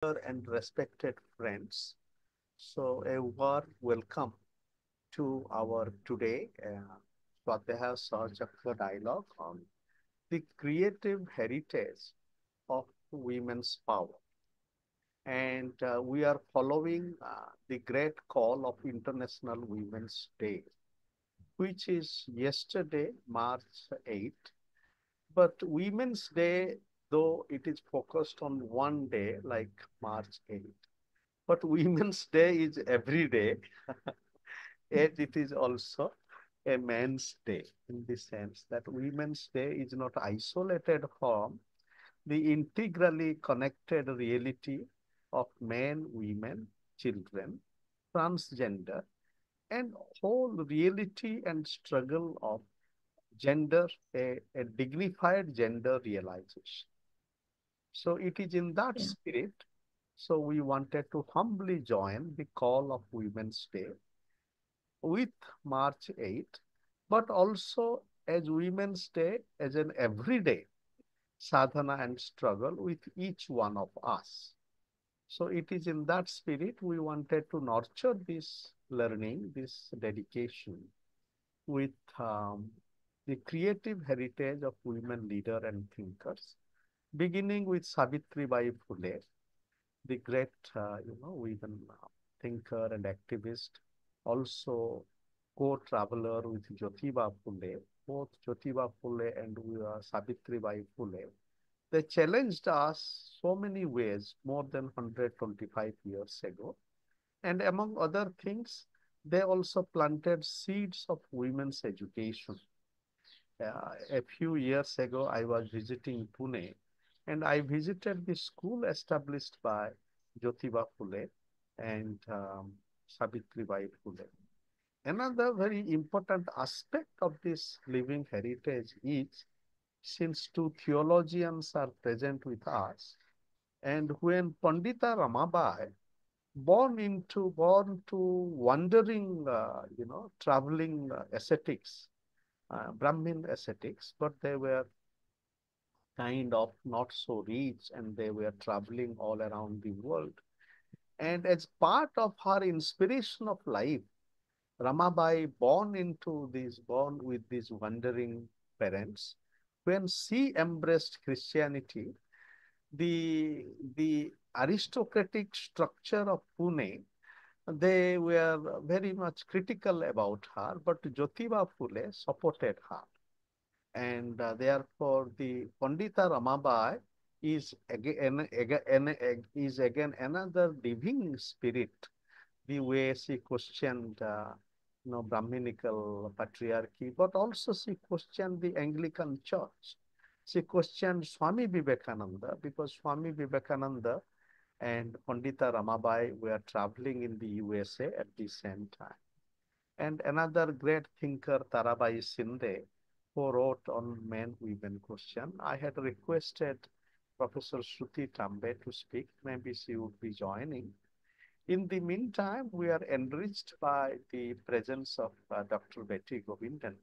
And respected friends, so a warm welcome to our today Swadeha Sahachakra dialogue on the creative heritage of women's power. And we are following the great call of International Women's Day, which is yesterday, March 8th. But Women's Day, though it is focused on one day like March 8th, but Women's Day is every day, and it is also a man's day in the sense that Women's Day is not isolated from the integrally connected reality of men, women, children, transgender, and whole reality and struggle of gender, a dignified gender realization. So it is in that Yeah. spirit. So we wanted to humbly join the call of Women's Day with March 8th, but also as Women's Day as an everyday sadhana and struggle with each one of us. So it is in that spirit we wanted to nurture this learning, this dedication with the creative heritage of women leaders and thinkers, beginning with Savitri Bai Phule, the great, women thinker and activist, also co-traveler with Jyotiba Phule, both Jyotiba Phule and Savitri Bai Phule. They challenged us so many ways more than 125 years ago. And among other things, they also planted seeds of women's education. A few years ago, I was visiting Pune and I visited the school established by Jyotiba Phule and Savitri Bai Phule. Another very important aspect of this living heritage is since two theologians are present with us, and when Pandita Ramabai born to wandering, traveling ascetics, Brahmin ascetics, but they were kind of not so rich and they were traveling all around the world. And as part of her inspiration of life, Ramabai born with these wandering parents. When she embraced Christianity, the aristocratic structure of Pune, they were very much critical about her, but Jyotiba Phule supported her. And therefore the Pandita Ramabai is again another living spirit. The way she questioned, Brahminical patriarchy, but also she questioned the Anglican Church. She questioned Swami Vivekananda because Swami Vivekananda and Pandita Ramabai were traveling in the USA at the same time. And another great thinker, Tarabai Sinde, who wrote on men-women question. I had requested Professor Shruti Tambe to speak. Maybe she would be joining. In the meantime, we are enriched by the presence of Dr. Betty Govinden.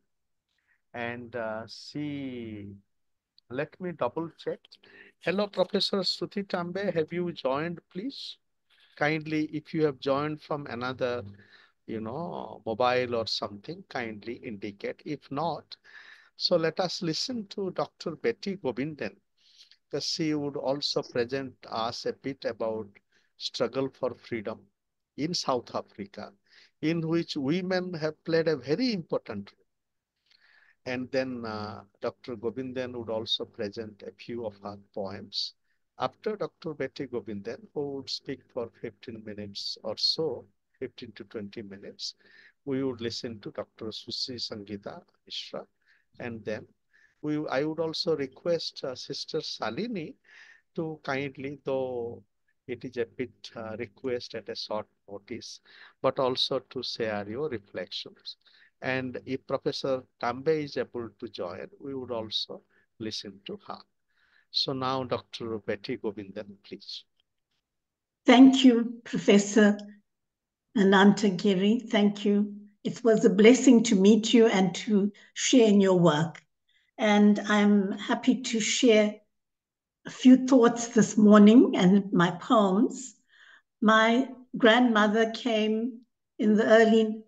And let me double check. Hello, Professor Shruti Tambe. Have you joined, please? Kindly, if you have joined from another, mobile or something, kindly indicate. If not, so let us listen to Dr. Betty Govinden, because she would also present us a bit about struggle for freedom in South Africa, in which women have played a very important role. And then Dr. Govinden would also present a few of her poems. After Dr. Betty Govinden, who would speak for 15 minutes or so, 15 to 20 minutes, we would listen to Dr. Susi Sangita Mishra. And then I would also request Sister Salini to kindly, though it is a bit request at a short notice, but also to share your reflections. And if Professor Tambe is able to join, we would also listen to her. So now, Dr. Betty Govinden, please. Thank you, Professor Anantagiri. Thank you. It was a blessing to meet you and to share in your work. And I'm happy to share a few thoughts this morning and my poems. My grandmother came in the early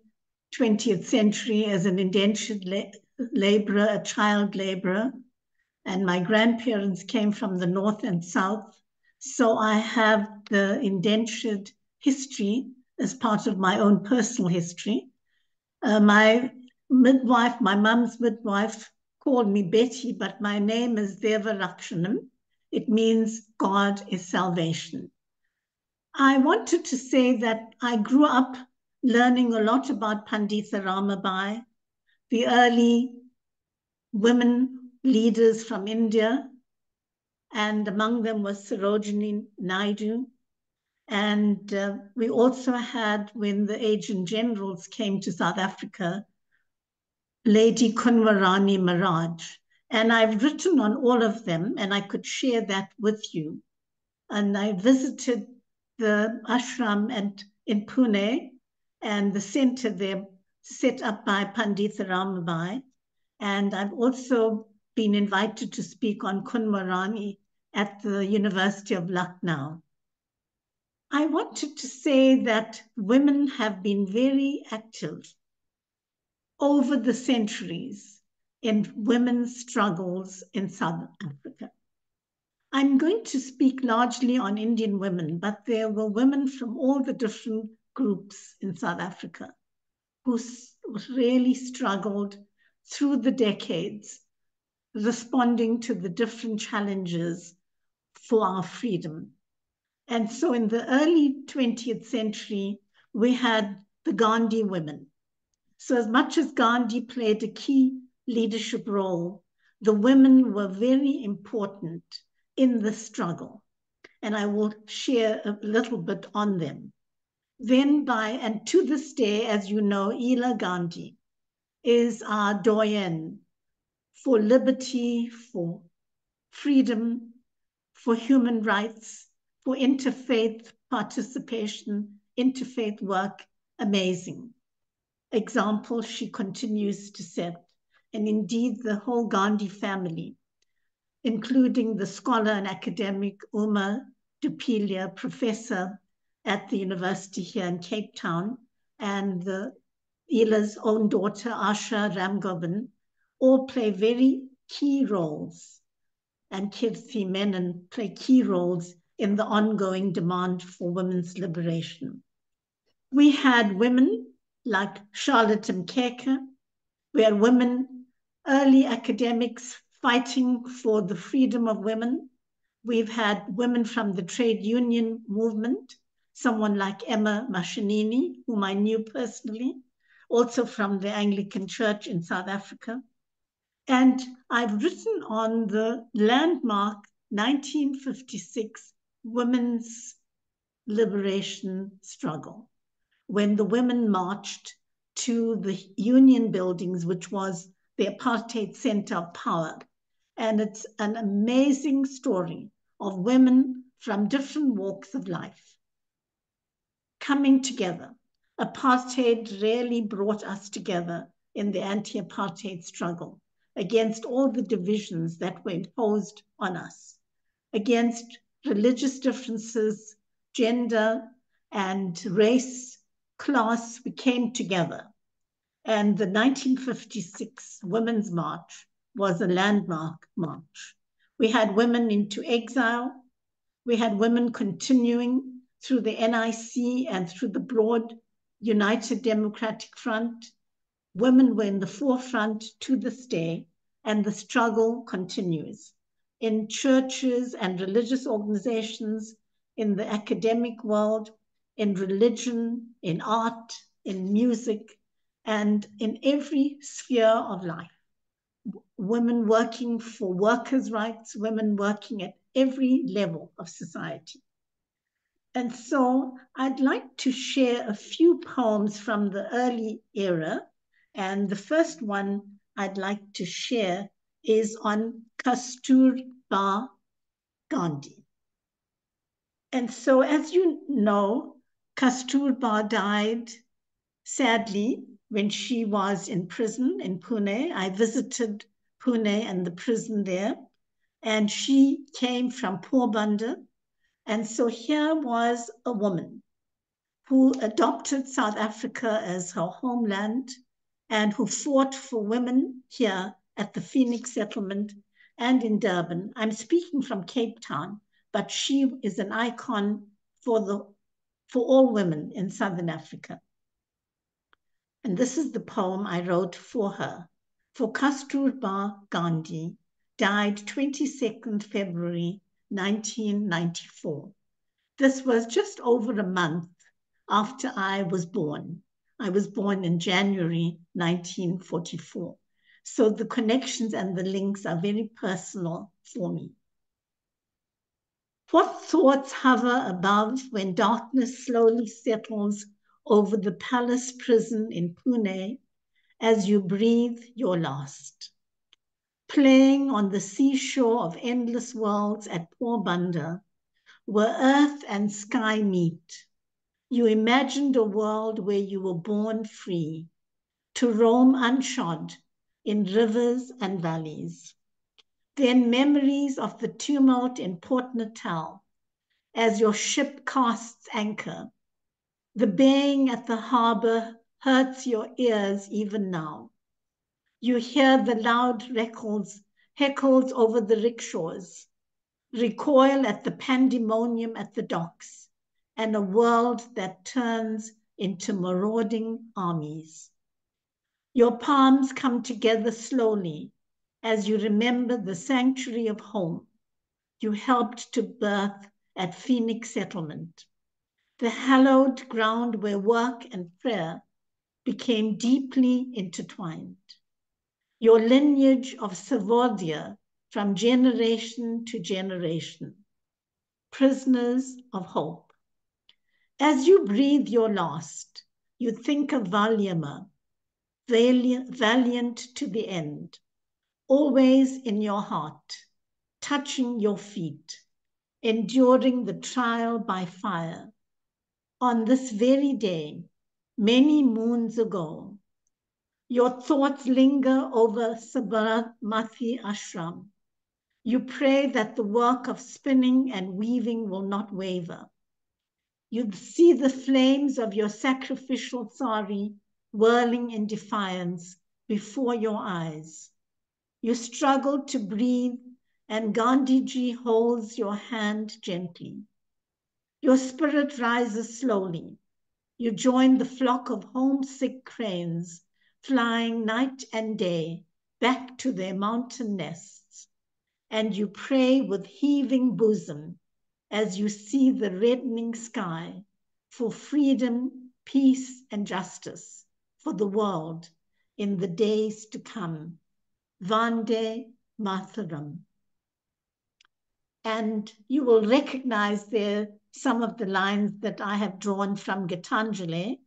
20th century as an indentured laborer, a child laborer, and my grandparents came from the north and south. So I have the indentured history as part of my own personal history. My midwife, my mum's midwife, called me Betty, but my name is Devarakshanam. It means God is salvation. I wanted to say that I grew up learning a lot about Pandita Ramabai, the early women leaders from India, and among them was Sarojini Naidu. And we also had, when the Agent Generals came to South Africa, Lady Kunwarani Maharaj. And I've written on all of them, and I could share that with you. And I visited the ashram in Pune and the center there set up by Pandita Ramabai. And I've also been invited to speak on Kunwarani at the University of Lucknow. I wanted to say that women have been very active over the centuries in women's struggles in South Africa. I'm going to speak largely on Indian women, but there were women from all the different groups in South Africa who really struggled through the decades, responding to the different challenges for our freedom. And so in the early 20th century, we had the Gandhi women. So as much as Gandhi played a key leadership role, the women were very important in the struggle. And I will share a little bit on them. Then and to this day, as you know, Ela Gandhi is our doyen for liberty, for freedom, for human rights, for interfaith participation, interfaith work. Amazing example she continues to set. And indeed, the whole Gandhi family, including the scholar and academic Uma Dupilia, professor at the university here in Cape Town, and Ela's own daughter, Asha Ramgovan, all play very key roles, and Kirti Menon play key roles in the ongoing demand for women's liberation. We had women like Charlotte Mkeke. We had women, early academics fighting for the freedom of women. We've had women from the trade union movement, someone like Emma Mashinini, whom I knew personally, also from the Anglican Church in South Africa. And I've written on the landmark 1956 women's liberation struggle, when the women marched to the union buildings, which was the apartheid center of power. And it's an amazing story of women from different walks of life coming together. Apartheid really brought us together in the anti-apartheid struggle against all the divisions that were imposed on us, against religious differences, gender and race, class. We came together. And the 1956 Women's March was a landmark march. We had women into exile. We had women continuing through the NIC and through the broad United Democratic Front. Women were in the forefront to this day, and the struggle continues in churches and religious organizations, in the academic world, in religion, in art, in music, and in every sphere of life. Women working for workers' rights, women working at every level of society. And so I'd like to share a few poems from the early era. And the first one I'd like to share is on Kasturba Gandhi. And so, as you know, Kasturba died sadly when she was in prison in Pune. I visited Pune and the prison there. and she came from Porbandar. And so here was a woman who adopted South Africa as her homeland and who fought for women here at the Phoenix settlement and in Durban. I'm speaking from Cape Town, but she is an icon for all women in Southern Africa. And this is the poem I wrote for her. For Kasturba Gandhi died 22nd February 1994. This was just over a month after I was born. I was born in January 1944. So the connections and the links are very personal for me. What thoughts hover above when darkness slowly settles over the palace prison in Pune as you breathe your last? Playing on the seashore of endless worlds at Porbandar, where earth and sky meet, you imagined a world where you were born free, to roam unshod in rivers and valleys. Then memories of the tumult in Port Natal, as your ship casts anchor. The baying at the harbor hurts your ears even now. You hear the loud heckles over the rickshaws, recoil at the pandemonium at the docks, and a world that turns into marauding armies. Your palms come together slowly as you remember the sanctuary of home you helped to birth at Phoenix Settlement, the hallowed ground where work and prayer became deeply intertwined. Your lineage of Savodia from generation to generation, prisoners of hope. As you breathe your last, you think of Valyama, valiant to the end, always in your heart, touching your feet, enduring the trial by fire. On this very day, many moons ago, your thoughts linger over Sabarmati Ashram. You pray that the work of spinning and weaving will not waver. You see the flames of your sacrificial sari whirling in defiance before your eyes. You struggle to breathe, and Gandhiji holds your hand gently. Your spirit rises slowly. You join the flock of homesick cranes, flying night and day back to their mountain nests. And you pray with heaving bosom as you see the reddening sky for freedom, peace, and justice for the world in the days to come. Vande Mataram. And you will recognize there some of the lines that I have drawn from Gitanjali,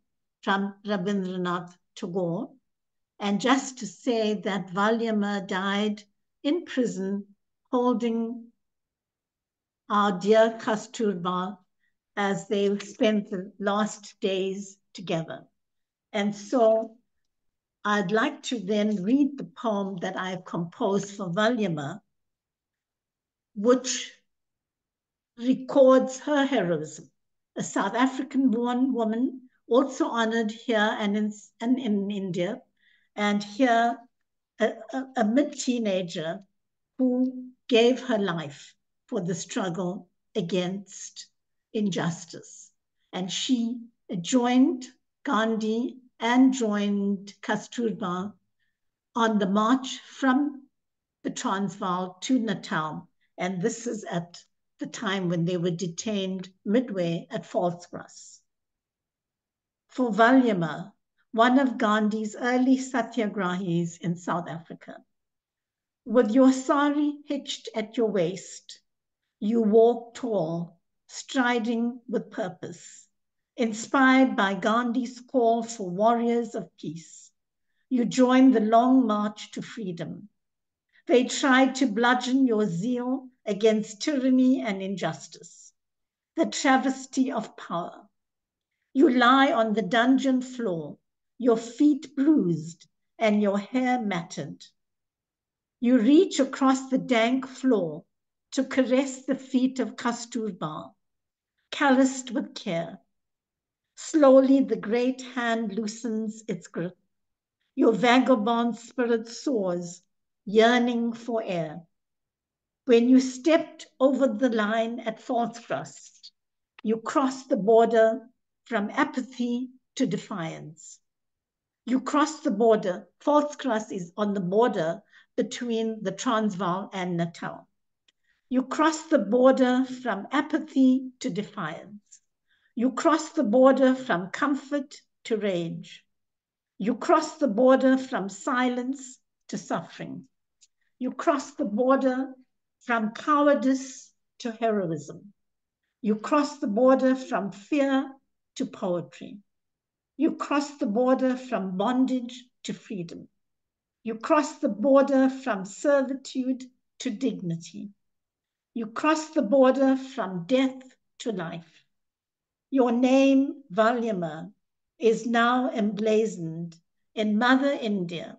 from Rabindranath Tagore. And just to say that Valyama died in prison holding our dear Kasturba as they spent the last days together. And so I'd like to then read the poem that I've composed for Valyama, which records her heroism. A South African-born woman, also honored here and in India, and here a mid-teenager who gave her life for the struggle against injustice. And she joined Gandhi and joined Kasturba on the march from the Transvaal to Natal. And this is at the time when they were detained midway at Falsgrass. For Valyama, one of Gandhi's early satyagrahis in South Africa, with your sari hitched at your waist, you walk tall, striding with purpose. Inspired by Gandhi's call for warriors of peace, you join the long march to freedom. They tried to bludgeon your zeal against tyranny and injustice, the travesty of power. You lie on the dungeon floor, your feet bruised and your hair matted. You reach across the dank floor to caress the feet of Kasturba, calloused with care. Slowly the great hand loosens its grip. Your vagabond spirit soars, yearning for air. When you stepped over the line at Falls, you crossed the border from apathy to defiance. You crossed the border. Falls is on the border between the Transvaal and Natal. You crossed the border from apathy to defiance. You crossed the border from comfort to rage. You crossed the border from silence to suffering. You crossed the border from cowardice to heroism. You crossed the border from fear to poetry. You crossed the border from bondage to freedom. You crossed the border from servitude to dignity. You crossed the border from death to life. Your name, Valyama, is now emblazoned in Mother India,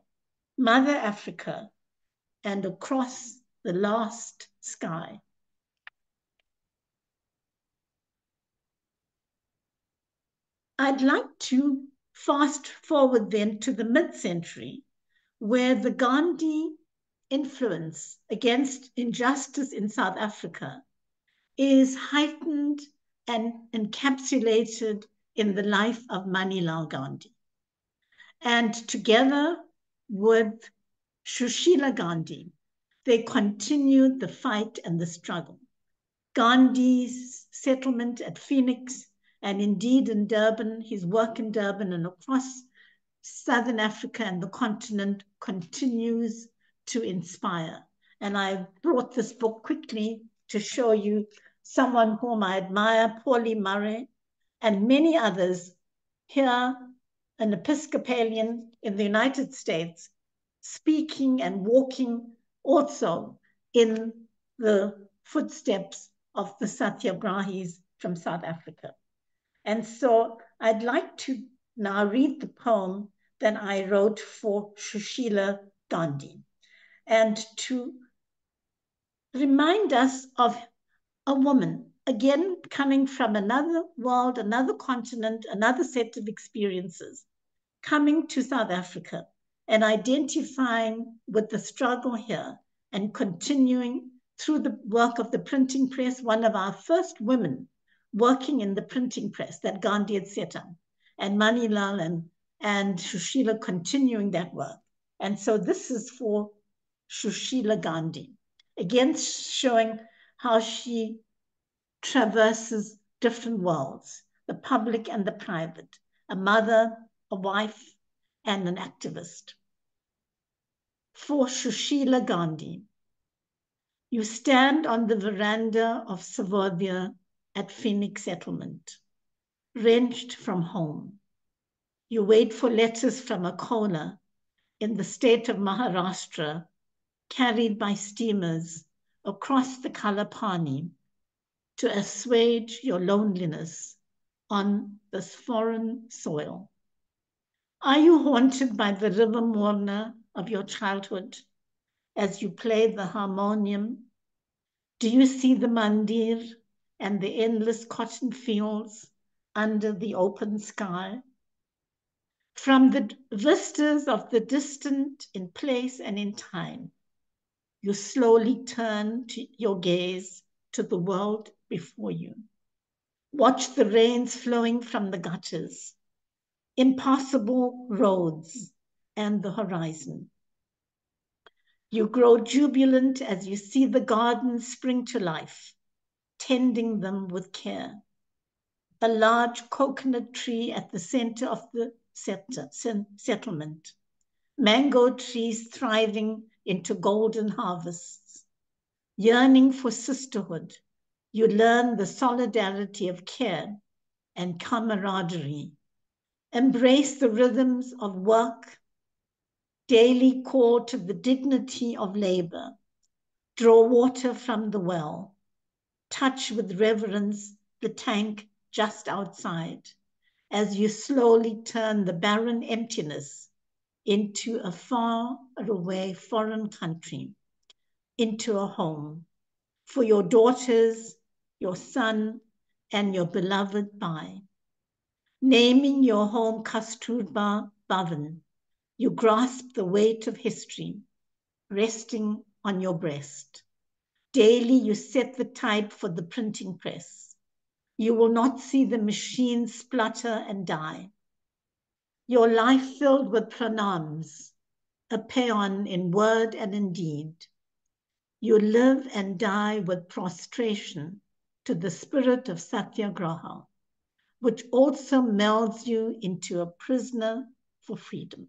Mother Africa, and across the last sky. I'd like to fast forward then to the mid-century, where the Gandhi influence against injustice in South Africa is heightened and encapsulated in the life of Manilal Gandhi. And together with Shushila Gandhi, they continued the fight and the struggle. Gandhi's settlement at Phoenix, and indeed in Durban, his work in Durban and across Southern Africa and the continent continues to inspire. And I brought this book quickly to show you someone whom I admire, Paulie Murray, and many others here, an Episcopalian in the United States, speaking and walking also in the footsteps of the Satyagrahis from South Africa. And so I'd like to now read the poem that I wrote for Shushila Gandhi, and to remind us of a woman, again, coming from another world, another continent, another set of experiences, coming to South Africa and identifying with the struggle here and continuing through the work of the printing press, one of our first women working in the printing press that Gandhi had set up, and Manilal and Shushila continuing that work. And so this is for Shushila Gandhi, again showing how she traverses different worlds, the public and the private, a mother, a wife, and an activist. For Shushila Gandhi, you stand on the veranda of Savodia at Phoenix Settlement, wrenched from home. You wait for letters from Akola in the state of Maharashtra, carried by steamers across the Kalapani to assuage your loneliness on this foreign soil. Are you haunted by the river Morna of your childhood as you play the harmonium? Do you see the mandir and the endless cotton fields under the open sky? From the vistas of the distant in place and in time, you slowly turn your gaze to the world before you. Watch the rains flowing from the gutters, impassable roads, and the horizon. You grow jubilant as you see the gardens spring to life, tending them with care. A large coconut tree at the center of the settlement. Mango trees thriving into golden harvests. Yearning for sisterhood, you learn the solidarity of care and camaraderie. Embrace the rhythms of work, daily call to the dignity of labor. Draw water from the well. Touch with reverence the tank just outside as you slowly turn the barren emptiness into a far away foreign country, into a home for your daughters, your son, and your beloved Bai. Naming your home Kasturba Bhavan, you grasp the weight of history resting on your breast. Daily you set the type for the printing press. You will not see the machine splutter and die. Your life filled with pranams, a paean in word and in deed. You live and die with prostration to the spirit of Satyagraha, which also melds you into a prisoner for freedom.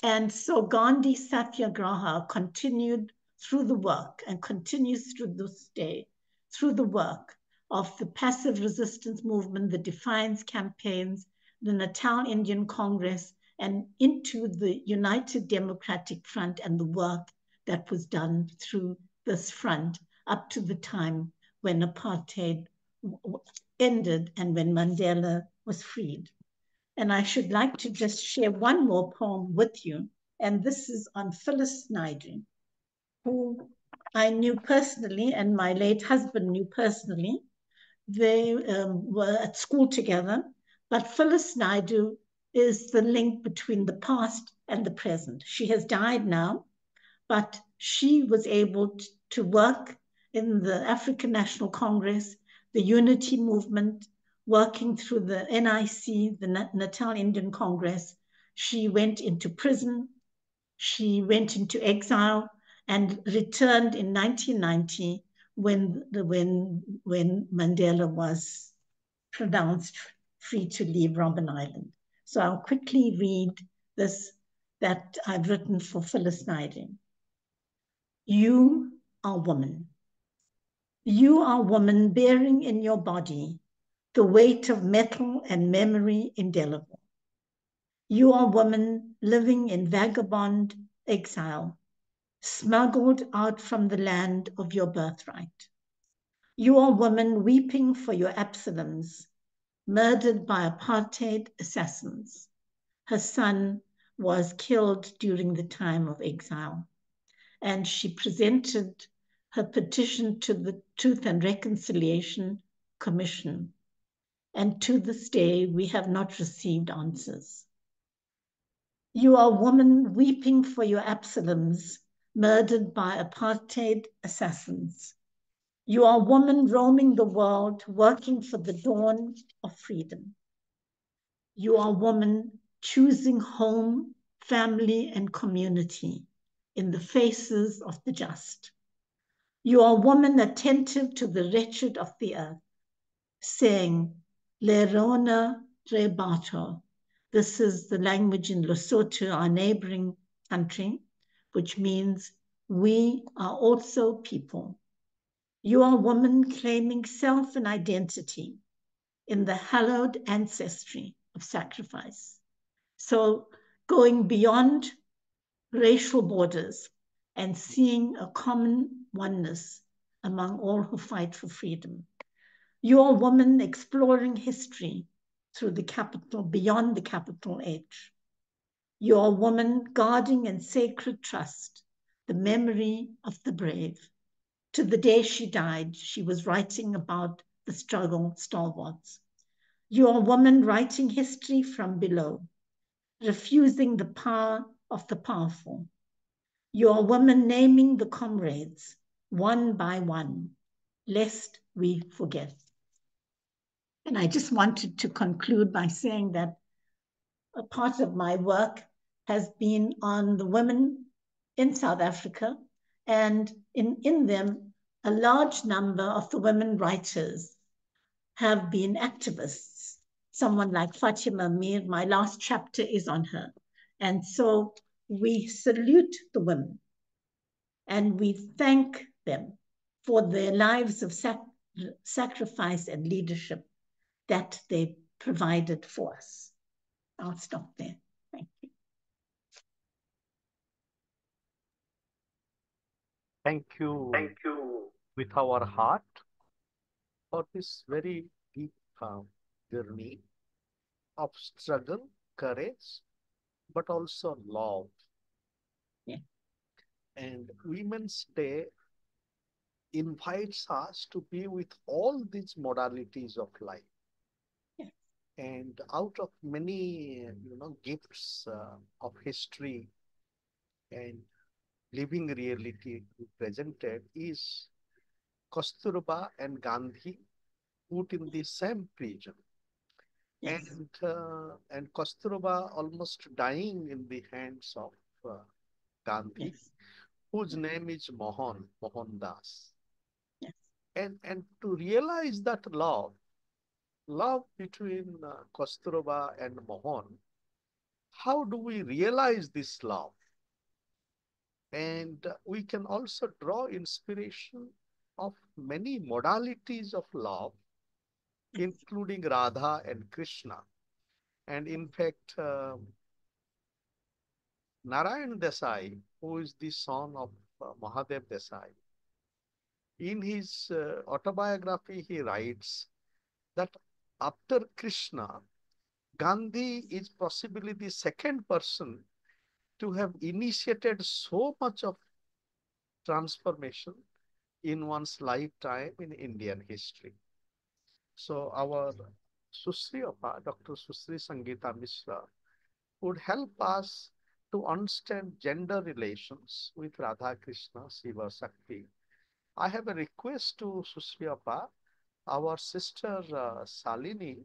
And so Gandhi Satyagraha continued through the work and continues through this day, through the work of the passive resistance movement, the defiance campaigns, the Natal Indian Congress, and into the United Democratic Front and the work that was done through this front up to the time when apartheid ended and when Mandela was freed. And I should like to just share one more poem with you. And this is on Phyllis Naidu, who I knew personally and my late husband knew personally. They were at school together. But Phyllis Naidu is the link between the past and the present. She has died now, but she was able to work in the African National Congress, the Unity Movement, working through the NIC, the Natal Indian Congress. She went into prison, she went into exile, and returned in 1990 when Mandela was pronounced free to leave Robben Island. So I'll quickly read this that I've written for Phyllis Naidu. You are woman. You are woman bearing in your body the weight of metal and memory indelible. You are woman living in vagabond exile, smuggled out from the land of your birthright. You are woman weeping for your Absaloms, murdered by apartheid assassins. Her son was killed during the time of exile. And she presented her petition to the Truth and Reconciliation Commission. And to this day, we have not received answers. You are woman weeping for your Absaloms, murdered by apartheid assassins. You are woman roaming the world, working for the dawn of freedom. You are woman choosing home, family, and community in the faces of the just. You are woman attentive to the wretched of the earth, saying, Lerona Rebato. This is the language in Lesotho, our neighboring country, which means we are also people. You are woman claiming self and identity in the hallowed ancestry of sacrifice. So going beyond racial borders and seeing a common oneness among all who fight for freedom. You are woman exploring history through the capital, beyond the capital H. You are woman guarding in sacred trust the memory of the brave. To the day she died, she was writing about the struggle stalwarts. You are woman writing history from below, refusing the power of the powerful. You are women naming the comrades one by one, lest we forget. And I just wanted to conclude by saying that a part of my work has been on the women in South Africa, and in them, a large number of the women writers have been activists. Someone like Fatima Mir, my last chapter is on her. And so we salute the women and we thank them for their lives of sacrifice and leadership that they provided for us. I'll stop there. Thank you. Thank you with our heart for this very deep journey of struggle, courage, but also love. Yeah. And Women's Day invites us to be with all these modalities of life. Yeah. And out of many, gifts of history and living reality presented is Kasturba and Gandhi put in the same prison. Yes. And Kasturba almost dying in the hands of uh, Gandhi, Yes. whose Yes. name is Mohan Das. Yes. And to realize that love between Kasturba and Mohan, how do we realize this love? And we can also draw inspiration of many modalities of love, including Radha and Krishna. And in fact, Narayan Desai, who is the son of Mahadev Desai, in his autobiography, he writes that after Krishna, Gandhi is possibly the second person to have initiated so much of transformation in one's lifetime in Indian history. So our Susri Appa, Dr. Susri Sangeeta Mishra, would help us to understand gender relations with Radha Krishna, Shiva Shakti. I have a request to Susri Appa. Our sister Salini,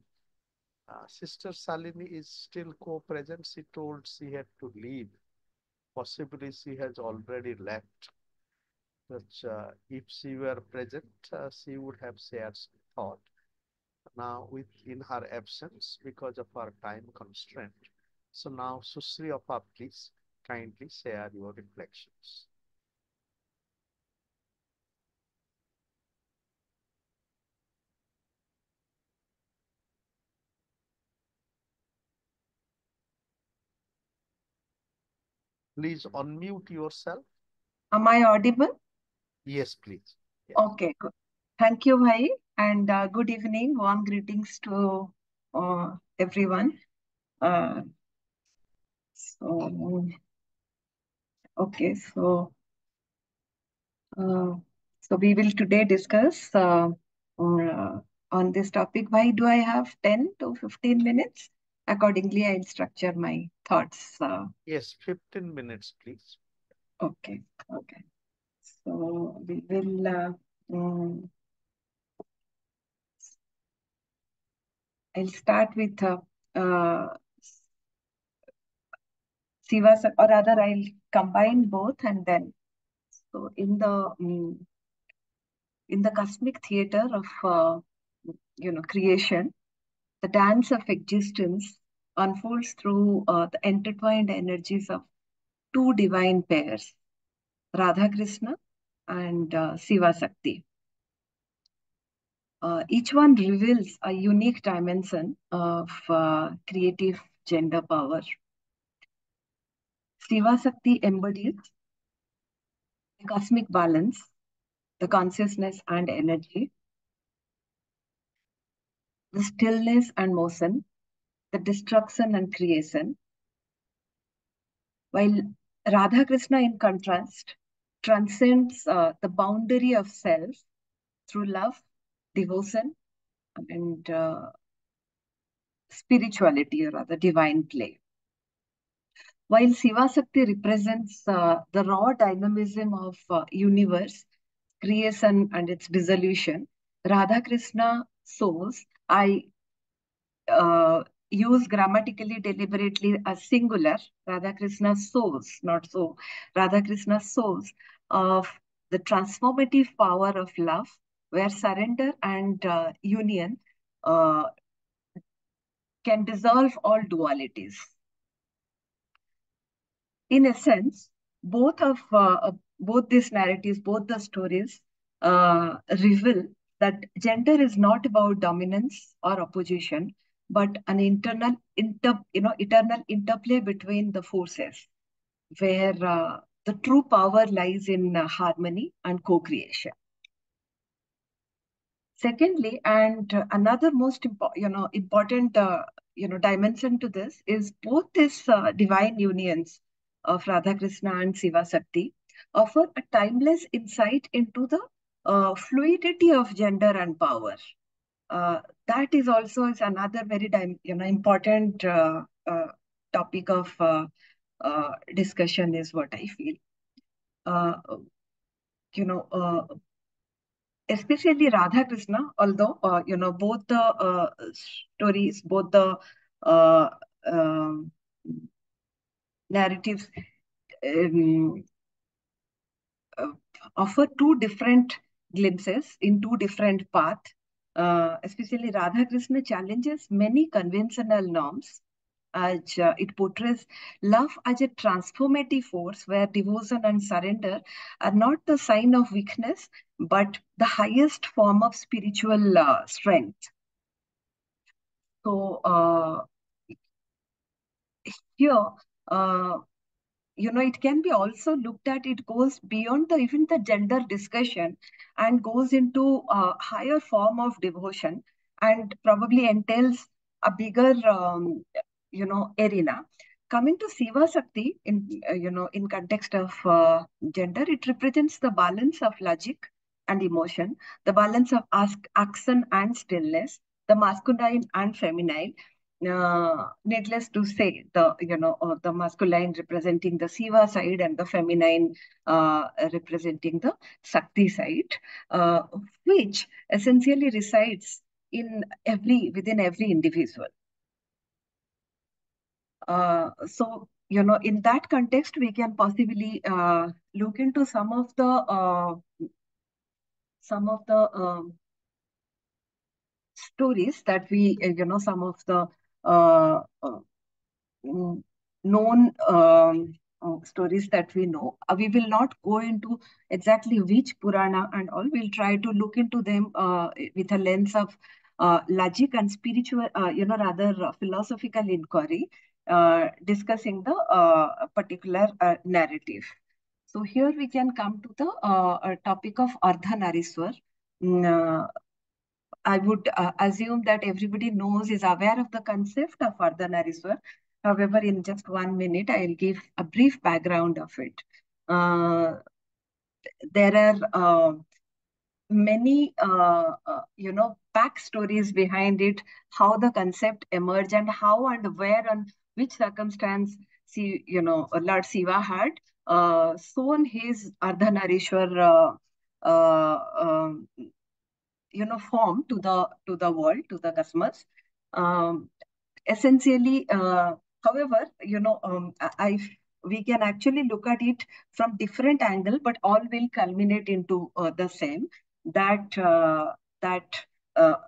Sister Salini is still co-present. She told she had to leave. Possibly she has already left. But if she were present, she would have shared some thought. Now, in her absence, because of our time constraint. So now, Susri Appa, please kindly share your reflections. Please unmute yourself. Am I audible? Yes, please. Yes. Okay, good. Thank you, Bhai, and good evening. Warm greetings to everyone. Uh, so, okay, uh, so we will today discuss on this topic. Why do I have 10 to 15 minutes? Accordingly, I'll structure my thoughts. Yes, 15 minutes, please. Okay, okay. So we will I'll start with Siva, or rather, I'll combine both, and then so in the cosmic theater of creation, the dance of existence unfolds through the intertwined energies of two divine pairs, Radha Krishna and Siva Sakti. Each one reveals a unique dimension of creative gender power. Siva Sakti embodies the cosmic balance, the consciousness and energy, the stillness and motion, the destruction and creation, while Radha Krishna, in contrast, transcends the boundary of self through love, devotion, and spirituality, or rather divine play. While Siva Sakti represents the raw dynamism of universe, creation, and its dissolution, Radha Krishna sows. I use grammatically deliberately a singular, Radha Krishna souls, not so, Radha Krishna souls of the transformative power of love, where surrender and union can dissolve all dualities. In essence, both these narratives, both the stories reveal that gender is not about dominance or opposition, but an eternal interplay between the forces, where the true power lies in harmony and co-creation. Secondly, and another most important dimension to this is both these divine unions of Radha Krishna and Siva Shakti offer a timeless insight into the fluidity of gender and power. That is also is another very important topic of discussion is what I feel. Uh, you know, especially Radha Krishna, although both the stories, both the uh, um, narratives um, uh, offer two different glimpses in two different paths. Especially Radha Krishna challenges many conventional norms as it portrays love as a transformative force where devotion and surrender are not the sign of weakness, but the highest form of spiritual strength. So here, it can be also looked at, it goes beyond even the gender discussion and goes into a higher form of devotion and probably entails a bigger, arena. Coming to Siva Shakti, in context of gender, it represents the balance of logic and emotion, the balance of action and stillness, the masculine and feminine. Needless to say, the masculine representing the Siva side and the feminine representing the Shakti side, uh, which essentially resides within every individual. So, in that context, we can possibly look into some of the stories that we, some of the uh, uh, known stories that we know. We will not go into exactly which Purana and all. We'll try to look into them with a lens of logic and spiritual, rather philosophical inquiry, discussing the particular narrative. So here we can come to the topic of Ardhanarishwar. I would assume that everybody knows, is aware of the concept of Ardhanarishwar. However, in just 1 minute, I'll give a brief background of it. There are many, backstories behind it, how the concept emerged and how and where and which circumstance, Lord Shiva had sown his Ardhanarishwar form to the world, to the cosmos. Essentially, however, we can actually look at it from different angle, but all will culminate into the same. That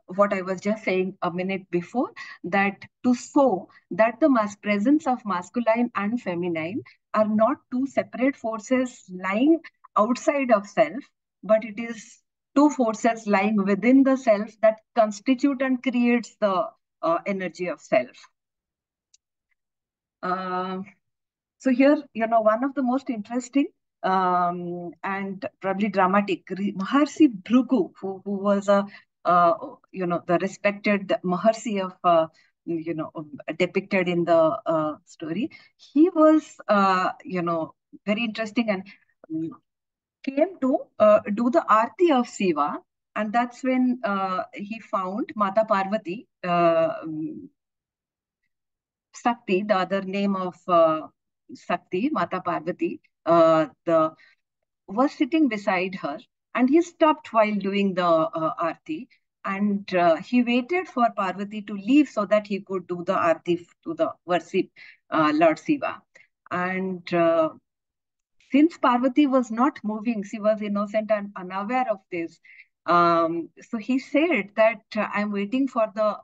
what I was just saying a minute before, that to show that the presence of masculine and feminine are not two separate forces lying outside of self, but it is two forces lying within the self that constitute and creates the energy of self. So here, one of the most interesting and probably dramatic, Maharshi Bhrigu, who was the respected Maharshi of, depicted in the story. He was, very interesting and came to do the Aarti of Shiva. And that's when he found Mata Parvati, Sakti, the other name of Sakti, Mata Parvati, was sitting beside her, and he stopped while doing the Aarti, and he waited for Parvati to leave so that he could do the Aarti to the worship Lord Shiva. And since Parvati was not moving, she was innocent and unaware of this. So he said that I'm waiting for the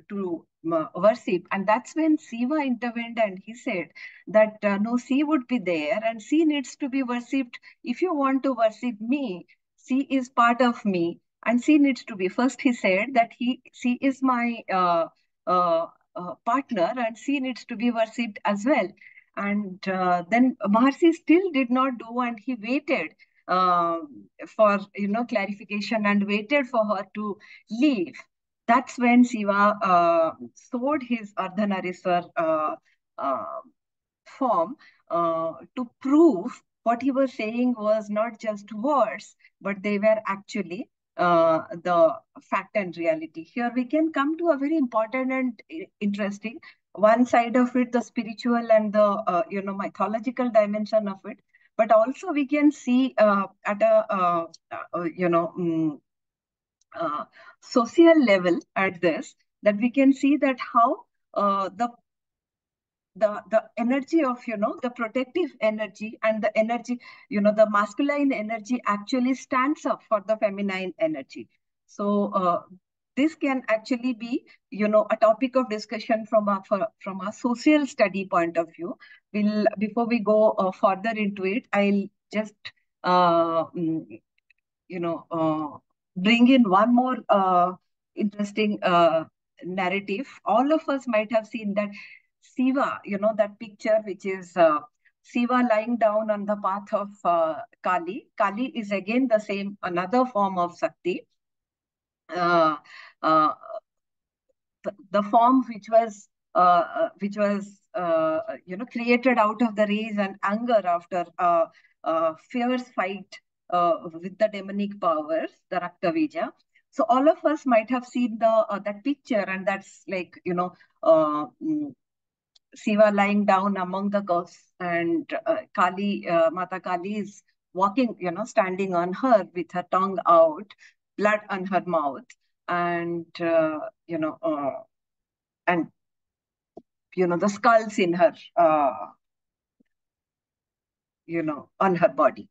to worship, and that's when Shiva intervened and he said that no, she would be there and she needs to be worshipped. If you want to worship me, she is part of me, and she needs to be. First, he said that she is my partner, and she needs to be worshipped as well. And then Maharshi still did not do, and he waited for clarification and waited for her to leave. That's when Shiva sowed his Ardhanariswar form to prove what he was saying was not just words, but they were actually the fact and reality. Here we can come to a very important and interesting one side of it, the spiritual and the mythological dimension of it, but also we can see at a social level at this, that we can see that how the energy of the protective energy and the energy, the masculine energy actually stands up for the feminine energy. So this can actually be a topic of discussion from a social study point of view. Before we go further into it, I'll just uh, mm, bring in one more interesting narrative. All of us might have seen that Shiva, that picture which is Shiva lying down on the path of Kali. Kali is again the same, another form of Shakti. Uh, uh, the form which was created out of the rage and anger after a fierce fight with the demonic powers, the Raktavija. So all of us might have seen that picture, and that's like Shiva lying down among the ghosts, and Kali, Mata Kali is walking, standing on her with her tongue out, blood on her mouth, and and the skulls in her, on her body.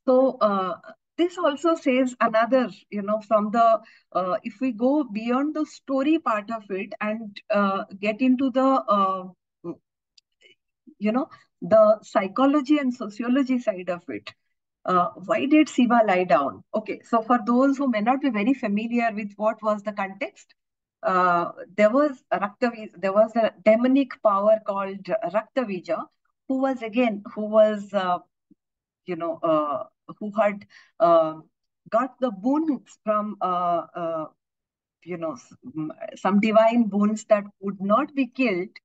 So this also says another, from the, if we go beyond the story part of it and get into the psychology and sociology side of it. Why did Shiva lie down? Okay, so for those who may not be very familiar with what was the context, there was a demonic power called Raktavija, who had got the boons from some divine boons that would not be killed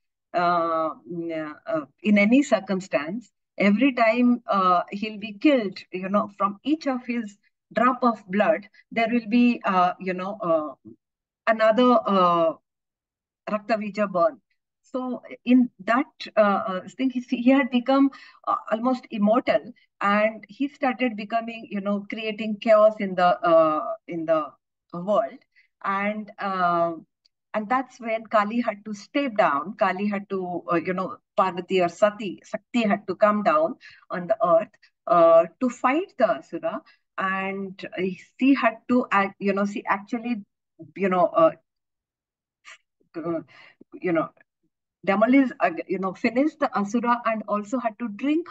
in any circumstance. Every time he'll be killed, from each of his drop of blood, there will be, another Raktavija burn. So in that thing, he had become almost immortal, and he started becoming, creating chaos in the world, and that's when Kali had to step down. Kali had to, Parvati or Sakti had to come down on the earth to fight the Asura, and she had to, she actually, uh, you know, demolish, finish the Asura, and also had to drink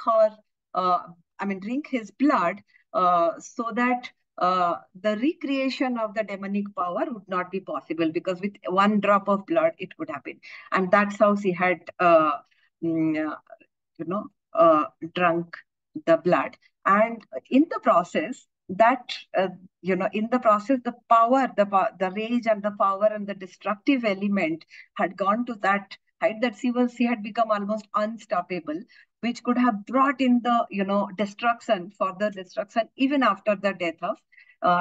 drink his blood, so that the recreation of the demonic power would not be possible, because with one drop of blood it would happen. And that's how she had, mm, uh, you know, drunk the blood. And in the process, the power, the rage and the power and the destructive element had gone to that height that she had become almost unstoppable, which could have brought in the, destruction, further destruction, even after the death of.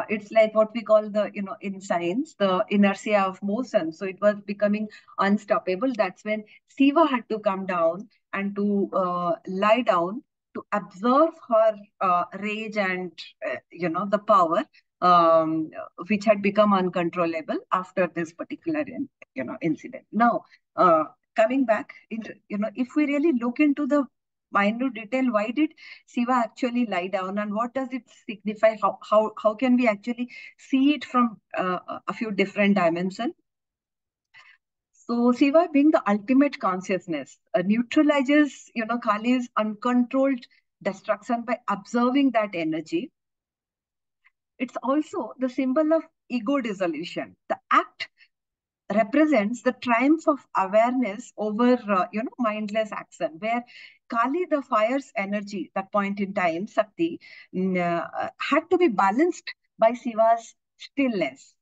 It's like what we call the, in science, the inertia of motion. So it was becoming unstoppable. That's when Shiva had to come down and to lie down to absorb her rage and, the power, which had become uncontrollable after this particular, incident. Now, coming back, if we really look into the minute detail, why did Shiva actually lie down, and what does it signify? How can we actually see it from a few different dimensions? So Shiva, being the ultimate consciousness, neutralizes, Kali's uncontrolled destruction by observing that energy. It's also the symbol of ego dissolution. The act represents the triumph of awareness over, mindless action, where Kali, the fire's energy, that point in time, Sakti, had to be balanced by Shiva's stillness.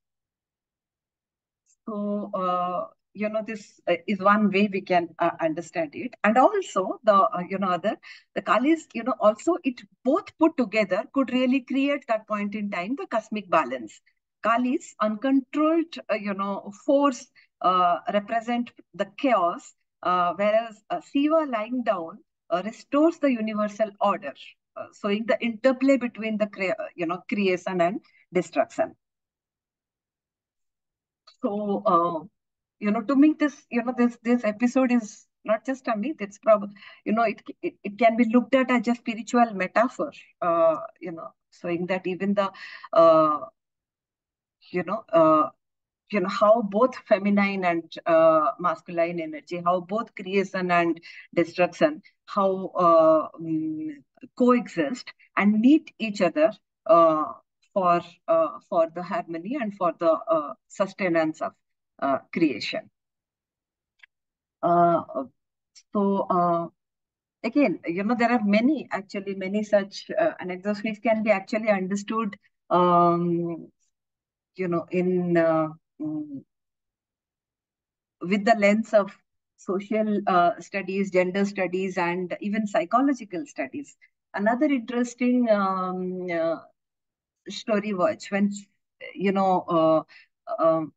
So, this is one way we can understand it. And also the, the Kalis, also it both put together could really create that point in time, the cosmic balance. Kali's uncontrolled, force represent the chaos, whereas Shiva lying down restores the universal order, showing the interplay between the, creation and destruction. So, to me, this episode is not just a myth. It's probably, it can be looked at as a spiritual metaphor. Showing that even the, you know, uh, how both feminine and masculine energy, how both creation and destruction, how coexist and need each other uh, for the harmony and for the sustenance of creation. Uh, so again, there are many such anecdotes which can be actually understood, um, in with the lens of social studies, gender studies, and even psychological studies. Another interesting story was when, you know, um,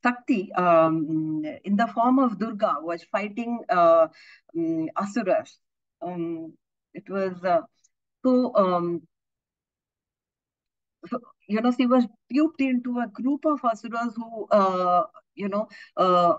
Sakti, in the form of Durga, was fighting Asuras. It was so, she was duped into a group of Asuras who, you know, uh,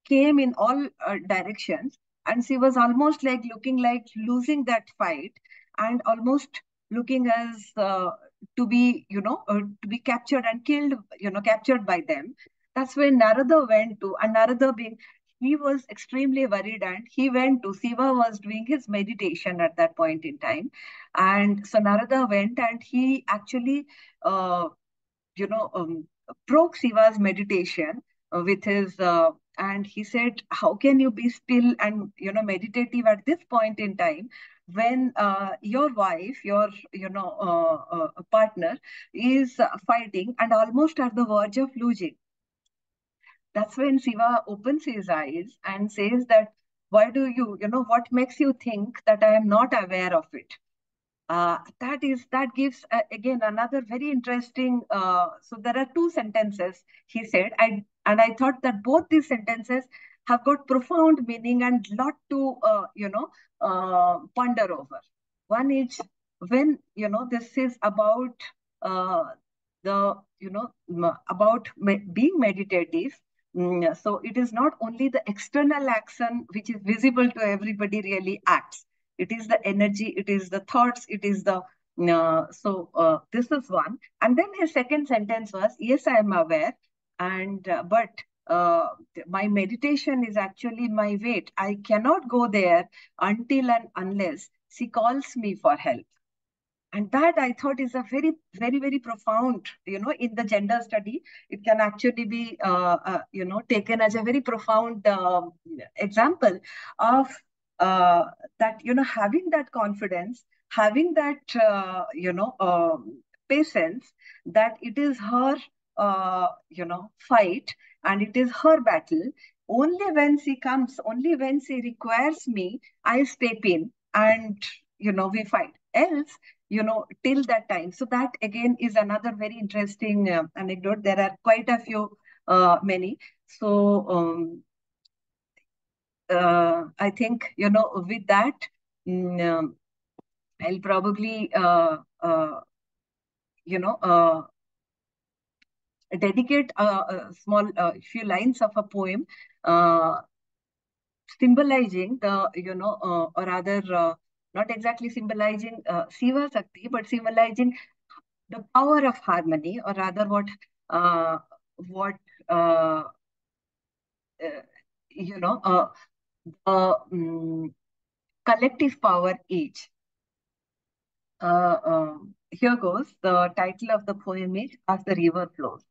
came in all directions, and she was almost like looking like losing that fight, and almost looking as to be, to be captured and killed, captured by them. That's when Narada went to, and Narada being, he was extremely worried, and he went to, Shiva was doing his meditation at that point in time, and so Narada went, and he actually uh, you know, broke Shiva's meditation with his, and he said, how can you be still and, meditative at this point in time when your wife, your, partner is fighting and almost at the verge of losing? That's when Shiva opens his eyes and says that, why do you, what makes you think that I am not aware of it? That gives again another very interesting. So there are two sentences he said, I thought that both these sentences have got profound meaning and lot to ponder over. One is when this is about uh, the about being meditative. So it is not only the external action which is visible to everybody really acts. It is the energy, it is the thoughts, it is the this is one. And then his second sentence was, yes, I am aware, and but uh, my meditation is actually my weight. I cannot go there until and unless she calls me for help. And that I thought is a very, very, very profound, in the gender study, it can actually be, taken as a very profound example of that, having that confidence, having that, patience, that it is her, fight, and it is her battle. Only when she comes, only when she requires me, I step in, and, we fight. Else, till that time. So that again is another very interesting anecdote. There are quite a few, many. So I think, with that, I'll probably, dedicate a small few lines of a poem uh, symbolizing the, or rather, not exactly symbolizing Shiva Sakti, but symbolizing the power of harmony, or rather, uh, what uh, uh, you know, the collective power is. Here goes. The title of the poem is "As the River Flows."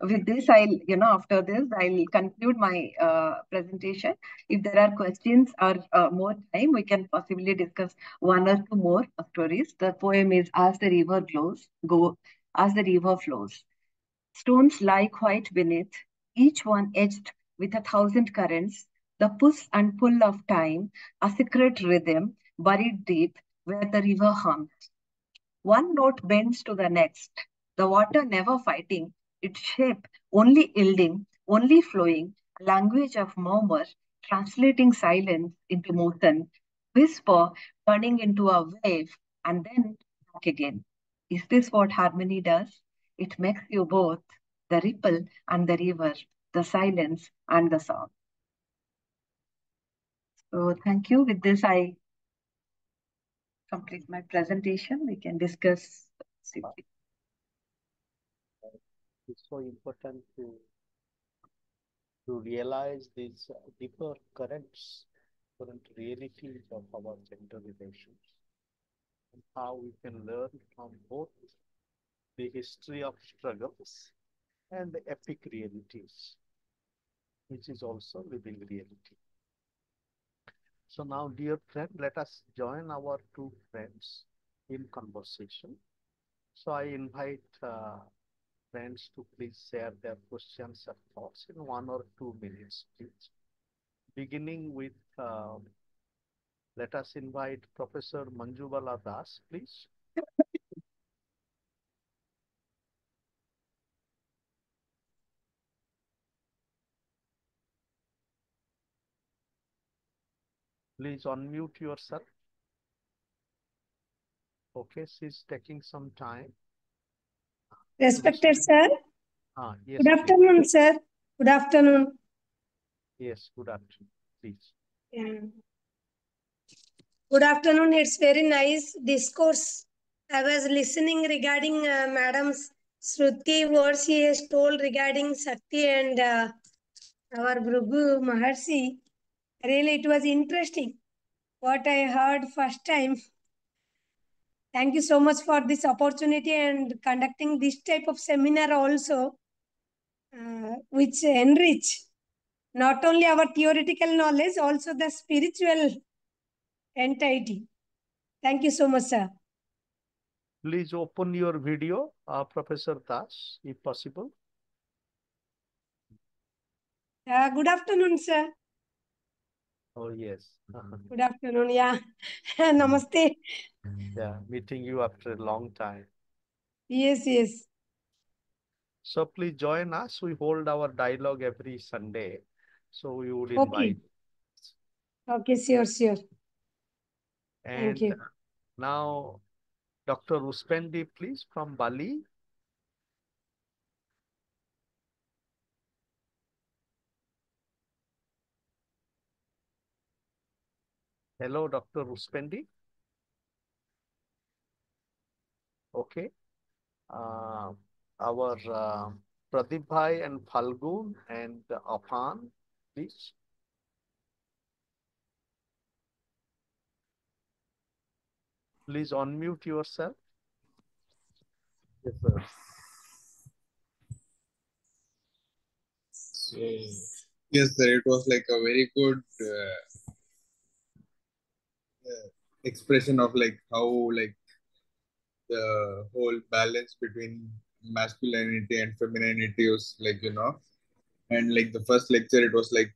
with this, after this, I'll conclude my presentation. If there are questions or more time, we can possibly discuss one or two more stories. The poem is As the River As the River Flows. Stones lie quiet beneath, each one edged with 1,000 currents, the push and pull of time, a secret rhythm buried deep where the river hums. One note bends to the next, the water never fighting, its shape only yielding, only flowing, a language of murmur, translating silence into motion, whisper turning into a wave, and then back again. Is this what harmony does? It makes you both the ripple and the river, the silence and the song. So, thank you. With this, I complete my presentation. We can discuss. It's so important to realize these deeper current realities of our gender relations and how we can learn from both the history of struggles and the epic realities, which is also living reality. So now, dear friend, let us join our two friends in conversation. So I invite friends to please share their questions and thoughts in 1 or 2 minutes, please. Beginning with, let us invite Professor Manjubala Das, please. Please unmute yourself. Okay, she's taking some time. Respected sir. Yes, good afternoon, please. Sir. Good afternoon. Yes, good afternoon, please. Yeah. Good afternoon. It's very nice discourse. I was listening regarding Madam's Shruti, what she has told regarding Sakti and our Bhrigu Maharshi. Really, it was interesting. What I heard first time. Thank you so much for this opportunity and conducting this type of seminar also, which enrich not only our theoretical knowledge, also the spiritual entity. Thank you so much, sir. Please open your video, Professor Das, if possible. Good afternoon, sir. Oh, yes. Good afternoon. Yeah. Namaste. Yeah, meeting you after a long time. Yes, yes. So please join us. We hold our dialogue every Sunday. So we would invite. Okay, sure. And thank you. Now, Dr. Ruspendi, please, from Bali. Hello, Dr. Ruspendi. Okay. Our Pradeep Bhai and Falgun and Afan, please. Please unmute yourself. Yes, sir. So, yes, sir. It was like a very good expression of like how like the whole balance between masculinity and femininity was like, and like the first lecture, it was like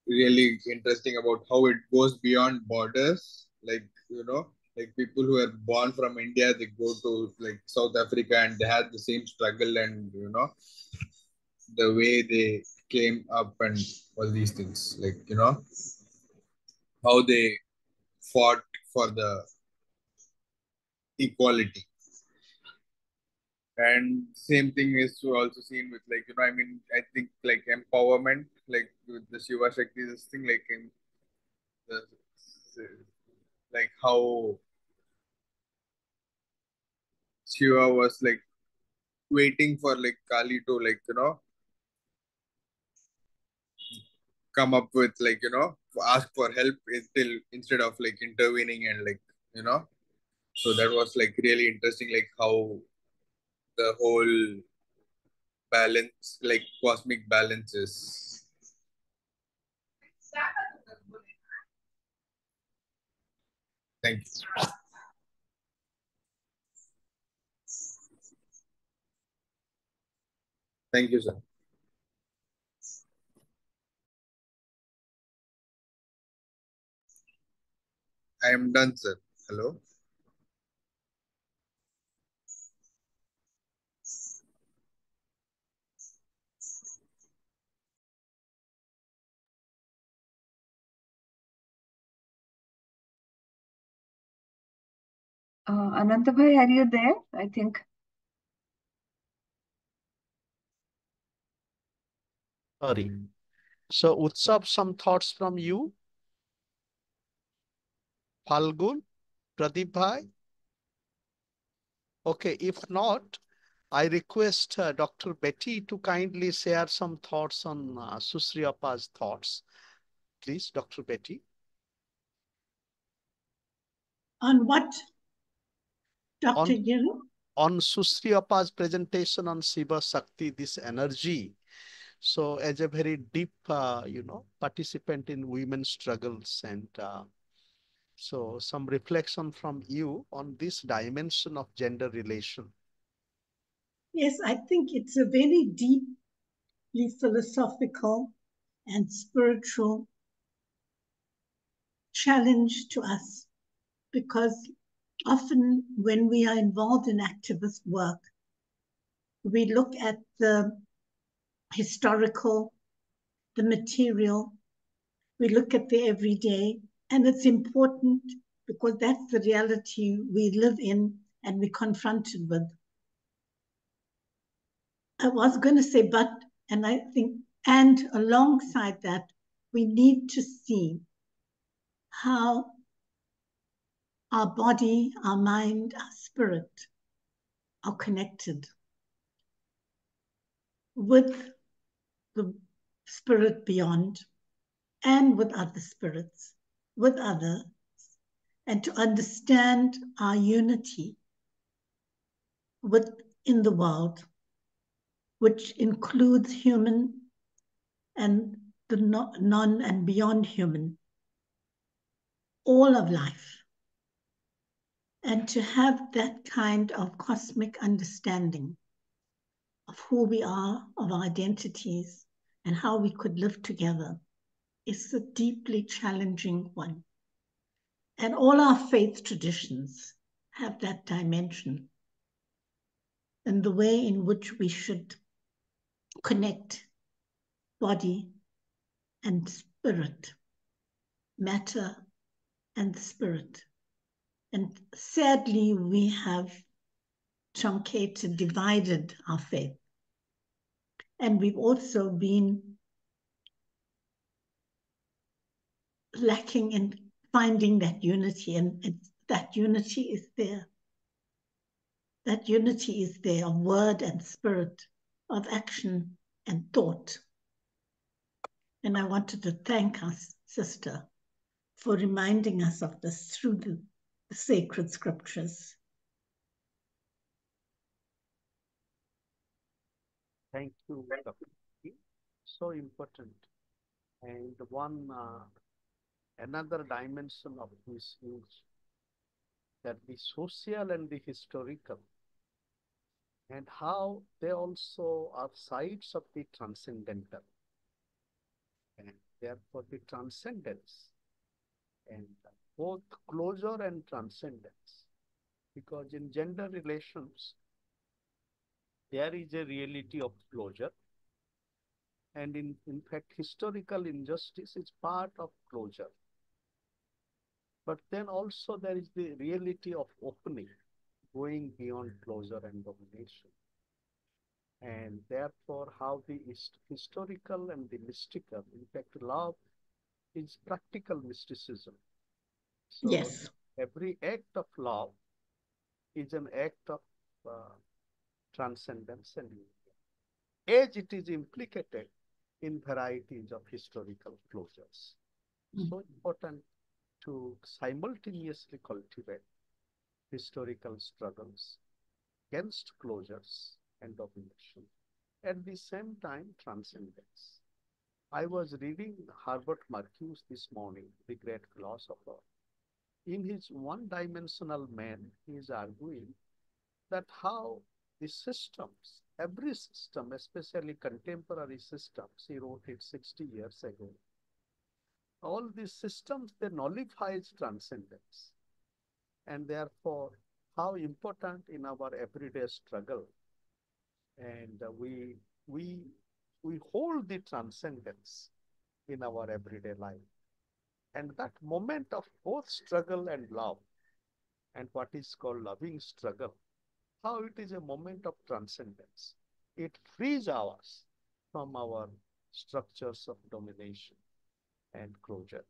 really interesting about how it goes beyond borders. Like, like people who are born from India, they go to like South Africa and they had the same struggle, and the way they came up and all these things, like how they fought for the equality. And same thing is also seen with like I mean, I think like empowerment, like with the Shiva Shakti, this thing, like in the like how Shiva was like waiting for like Kali to like come up with like ask for help instead of like intervening, and like so that was like really interesting, like how the whole balance, like cosmic balance is. Thank you. Thank you, sir. I am done, sir. Hello. Anantabhai, are you there? I think. Sorry. So, Utsav, some thoughts from you? Falgun, Pradeep Bhai? Okay, if not, I request Dr. Betty to kindly share some thoughts on Susri Appa's thoughts. Please, Dr. Betty. On what, Dr. Guru? On Susri Appa's presentation on Shiva Shakti, this energy. So as a very deep, participant in women's struggles, and so some reflection from you on this dimension of gender relation. Yes, I think it's a very deeply philosophical and spiritual challenge to us, because often when we are involved in activist work, we look at the historical, the material, we look at the everyday, and it's important because that's the reality we live in and we're confronted with. I was going to say, but, and I think, and alongside that, we need to see how our body, our mind, our spirit are connected with the spirit beyond and with other spirits, with others, and to understand our unity within the world, which includes human and the non and beyond human, all of life. And to have that kind of cosmic understanding of who we are, of our identities, and how we could live together is a deeply challenging one. And all our faith traditions have that dimension and the way in which we should connect body and spirit, matter and spirit. And sadly, we have truncated, divided our faith. And we've also been lacking in finding that unity, and that unity is there. That unity is there of word and spirit, of action and thought. And I wanted to thank us, sister, for reminding us of this through the sacred scriptures. Thank you, Dr. Betty. So important. And another dimension of this is that the social and the historical, and how they also are sides of the transcendental, and therefore the transcendence, and both closure and transcendence. Because in gender relations, there is a reality of closure, and in fact, historical injustice is part of closure. But then also there is the reality of opening, going beyond closure and domination. And therefore, how the historical and the mystical, in fact, love is practical mysticism. So yes, every act of love is an act of transcendence and union, as it is implicated in varieties of historical closures. So important to simultaneously cultivate historical struggles against closures and domination, at the same time transcendence. I was reading Herbert Marcuse this morning, the great philosopher. In his one-dimensional man, he is arguing that how the systems, every system, especially contemporary systems, he wrote it 60 years ago, all these systems, they nullifies transcendence. And therefore, how important in our everyday struggle. And we, we hold the transcendence in our everyday life. And that moment of both struggle and love, and what is called loving struggle, how it is a moment of transcendence. It frees us from our structures of domination and closure.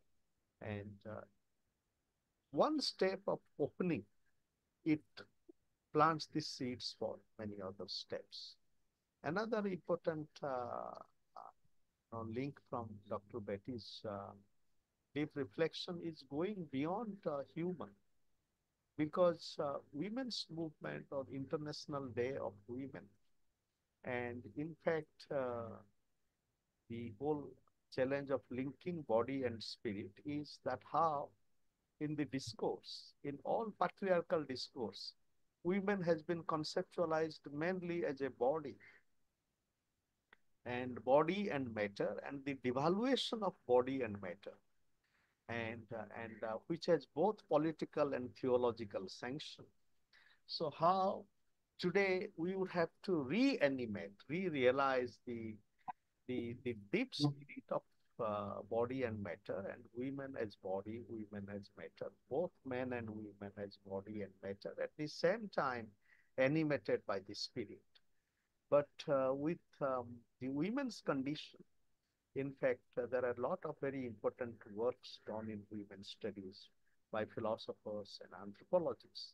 And one step of opening, it plants the seeds for many other steps. Another important link from Dr. Betty's deep reflection is going beyond human, because women's movement or International Day of Women, and in fact, the whole challenge of linking body and spirit is that how in the discourse, in all patriarchal discourse, women has been conceptualized mainly as a body and matter, and the devaluation of body and matter, and which has both political and theological sanction. So how today we would have to reanimate, re-realize the deep spirit of body and matter, and women as body, women as matter, both men and women as body and matter, at the same time animated by the spirit. But with the women's condition, in fact, there are a lot of very important works done in women's studies by philosophers and anthropologists,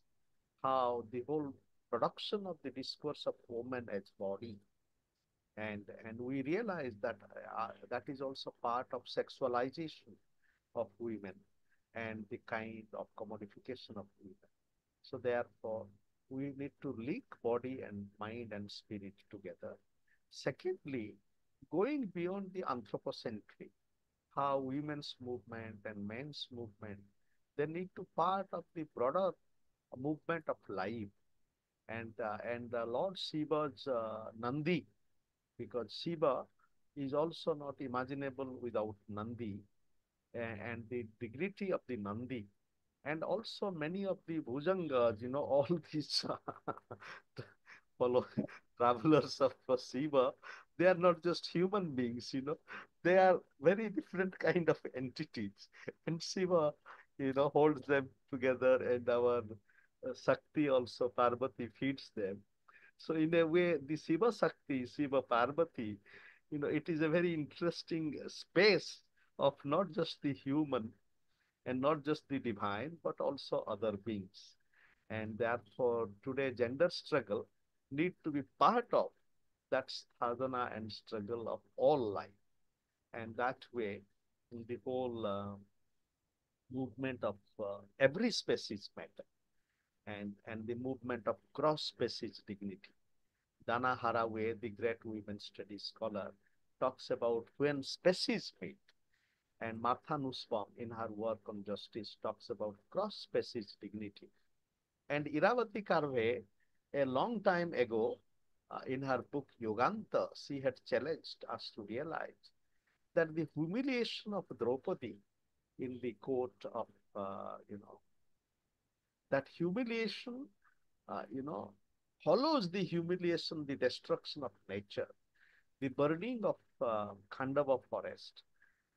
how the whole production of the discourse of woman as body, and we realize that that is also part of sexualization of women and the kind of commodification of women. So therefore, we need to link body and mind and spirit together. Secondly, going beyond the anthropocentric, how women's movement and men's movement, they need to part of the broader movement of life, and Lord Shiva's Nandi, because Shiva is also not imaginable without Nandi, and the dignity of the Nandi, and also many of the Bhujangas, all these follow travelers of Shiva, they are not just human beings, they are very different kind of entities. And Shiva, holds them together, and our Shakti also, Parvati, feeds them. So in a way, the Shiva Shakti, Shiva Parvati, it is a very interesting space of not just the human and not just the divine, but also other beings. And therefore, today gender struggle need to be part of that sadhana and struggle of all life. And that way, in the whole movement of every species matter, and the movement of cross species dignity. Dana Haraway, the great women's studies scholar, talks about when species meet. And Martha Nussbaum, in her work on justice, talks about cross-species dignity. And Iravati Karve, a long time ago, in her book Yoganta, she had challenged us to realize that the humiliation of Draupadi in the court of, that humiliation, follows the humiliation, the destruction of nature, the burning of Khandava forest,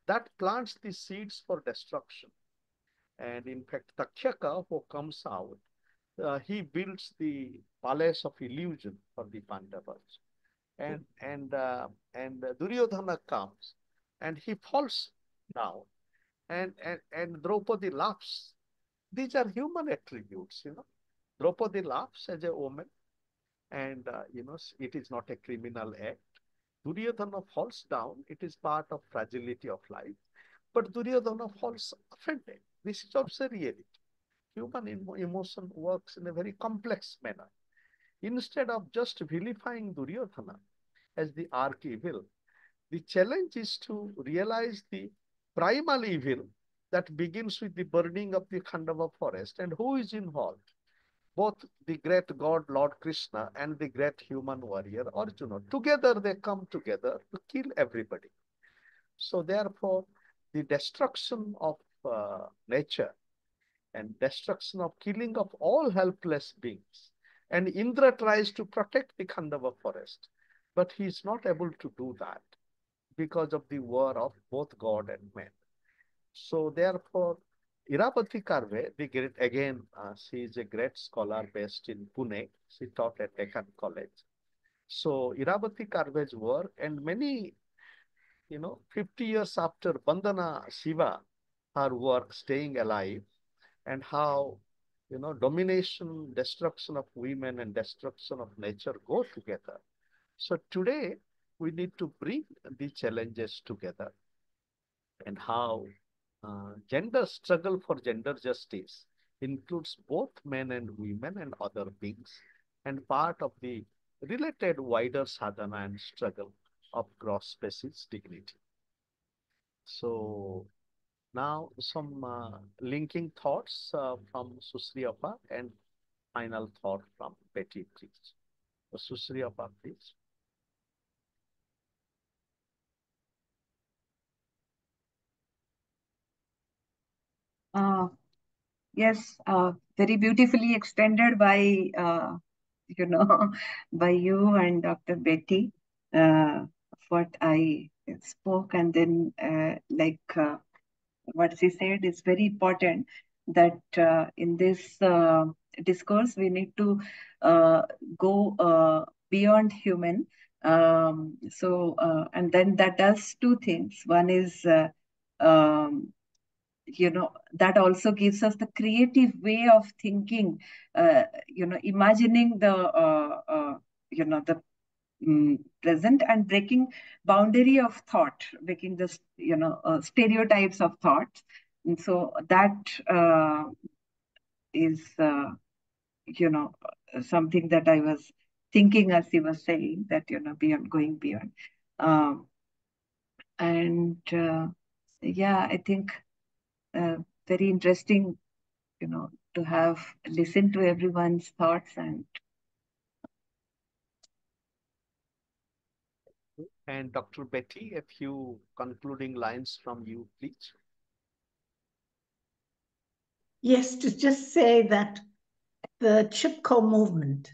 that plants the seeds for destruction. And in fact, Takshaka, who comes out, he builds the palace of illusion for the Pandavas. And Duryodhana comes, and he falls down, and Draupadi laughs. These are human attributes, Draupadi laughs as a woman, and it is not a criminal act. Duryodhana falls down, it is part of fragility of life. But Duryodhana falls offended. This is also reality. Human emotion works in a very complex manner. Instead of just vilifying Duryodhana, as the arch-evil. The challenge is to realize the primal evil that begins with the burning of the Khandava forest. And who is involved? Both the great god Lord Krishna and the great human warrior Arjuna. Together they come together to kill everybody. So therefore, the destruction of nature and destruction of killing of all helpless beings. And Indra tries to protect the Khandava forest, but he is not able to do that because of the war of both God and man. So therefore, Irabati Karve, the great, again, she is a great scholar based in Pune. She taught at Deccan College. So Irabati Karve's work and many, 50 years after Bandana Shiva, her work, Staying Alive, and how, domination, destruction of women and destruction of nature go together. So today, we need to bring the challenges together and how gender struggle for gender justice includes both men and women and other beings and part of the related wider sadhana and struggle of gross species dignity. So now some linking thoughts from Susri Appa and final thought from Betty, please. Susri Appa, please. Yes, very beautifully extended by, by you and Dr. Betty, what I spoke, and then what she said is very important, that in this discourse, we need to go beyond human. And then that does two things. One is, that also gives us the creative way of thinking, imagining the present and breaking boundary of thought, breaking the stereotypes of thoughts. And so that is something that I was thinking as he was saying, that beyond, going beyond. Yeah, I think very interesting, to have listened to everyone's thoughts. And Dr. Betty, a few concluding lines from you, please. Yes, to just say that the Chipko movement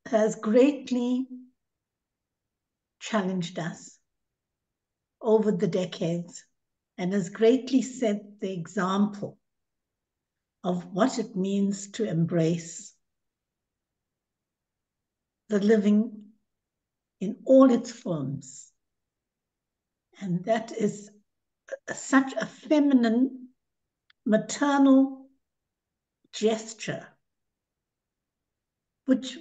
has greatly challenged us over the decades and has greatly set the example of what it means to embrace the living in all its forms. And that is such a feminine, maternal gesture, which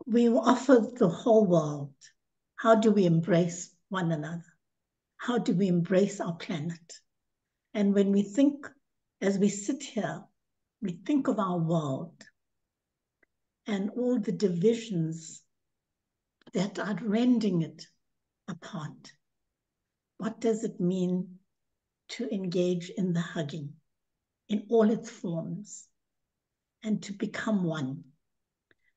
we offer the whole world. How do we embrace one another? How do we embrace our planet? And when we think, as we sit here, we think of our world and all the divisions that are rending it apart. What does it mean to engage in the hugging in all its forms and to become one?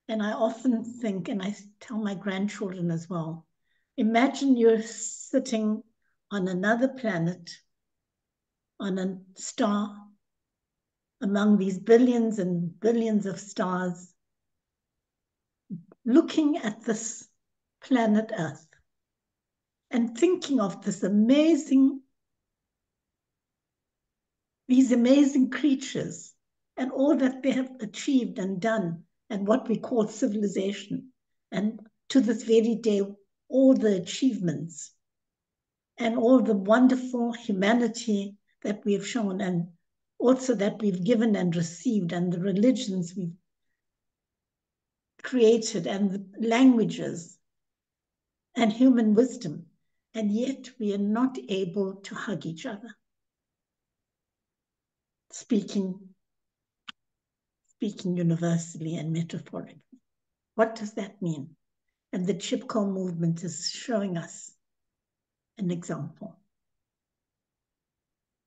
And I often think, and I tell my grandchildren as well, imagine you're sitting on another planet, on a star, among these billions and billions of stars, looking at this planet Earth and thinking of these amazing creatures and all that they have achieved and done, and what we call civilization, and to this very day, all the achievements and all the wonderful humanity that we have shown, and also that we've given and received, and the religions we've created, and the languages and human wisdom, and yet we are not able to hug each other. Speaking universally and metaphorically. What does that mean? And the Chipko movement is showing us an example.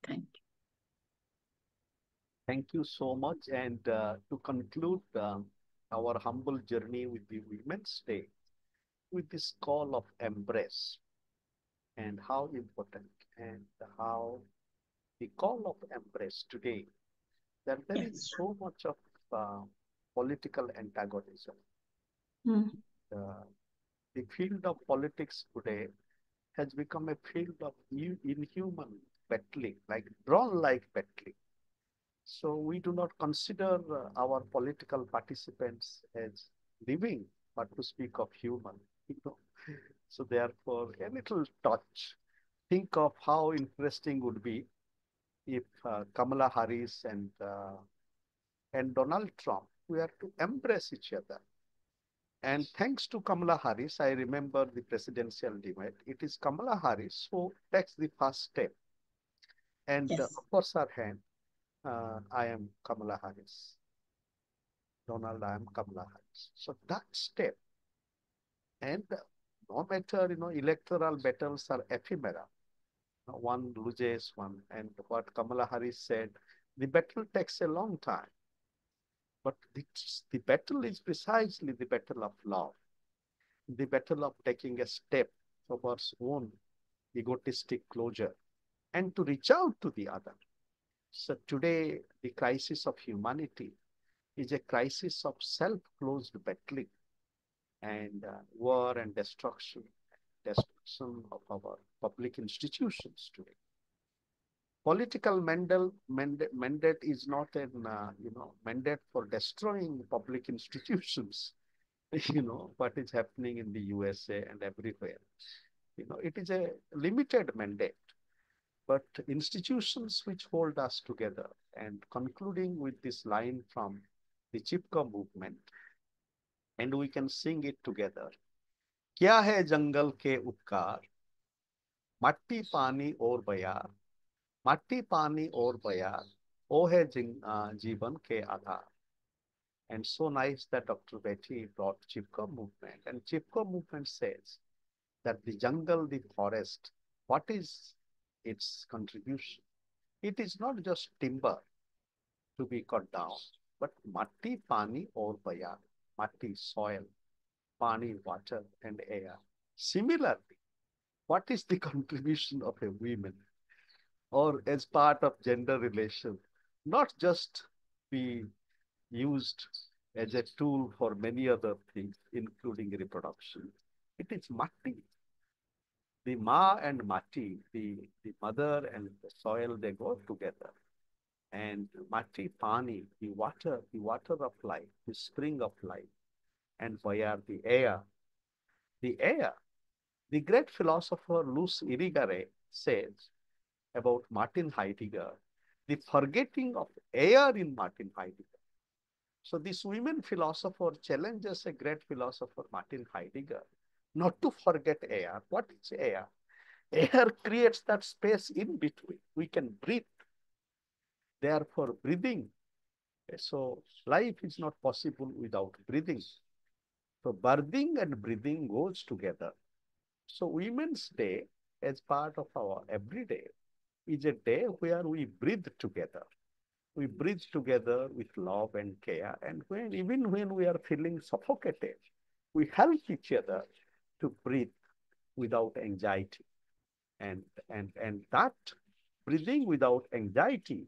Thank you. Thank you so much. And to conclude our humble journey with the Women's Day, with this call of embrace and how important and how the call of embrace today, that there Yes. is so much of political antagonism. Mm. The field of politics today has become a field of inhuman battling, like drawn-like battling. So we do not consider our political participants as living, but to speak of human. You know? So therefore, a little touch. Think of how interesting would be if Kamala Harris and Donald Trump were to embrace each other. And thanks to Kamala Harris, I remember the presidential debate. It is Kamala Harris who takes the first step and Yes. offers her hand. I am Kamala Harris. Donald, I am Kamala Harris. So that step, and no matter, electoral battles are ephemeral. One loses one. And what Kamala Harris said, the battle takes a long time. But the battle is precisely the battle of love, the battle of taking a step towards own egotistic closure and to reach out to the other. So today, the crisis of humanity is a crisis of self-closed battling and war and destruction of our public institutions today. Political mandate is not an mandate for destroying public institutions. What is happening in the USA and everywhere. It is a limited mandate, but institutions which hold us together. And concluding with this line from the Chipko movement, and we can sing it together. क्या है जंगल के उपकार, मट्टी पानी और बयार, मट्टी पानी और बयार, ओ है जीवन के आधार. And so nice that Dr. Betty brought Chipko movement. And Chipko movement says that the jungle, the forest, what is its contribution? It is not just timber to be cut down, but matti, pani, or bayar. Matti, soil, pani, water, and air. Similarly, what is the contribution of a woman or as part of gender relation? Not just be used as a tool for many other things, including reproduction. It is matti. The ma and matti, the mother and the soil, they go together. And matti, pani, the water of life, the spring of life. And bayar, the air. The air. The great philosopher Luz Irigaray says about Martin Heidegger, the forgetting of air in Martin Heidegger. So this women philosopher challenges a great philosopher, Martin Heidegger, not to forget air. What is air? Air creates that space in between. We can breathe. Therefore, breathing. So life is not possible without breathing. So birthing and breathing goes together. So Women's Day, as part of our everyday, is a day where we breathe together. We breathe together with love and care. And even when we are feeling suffocated, we help each other to breathe without anxiety. And that breathing without anxiety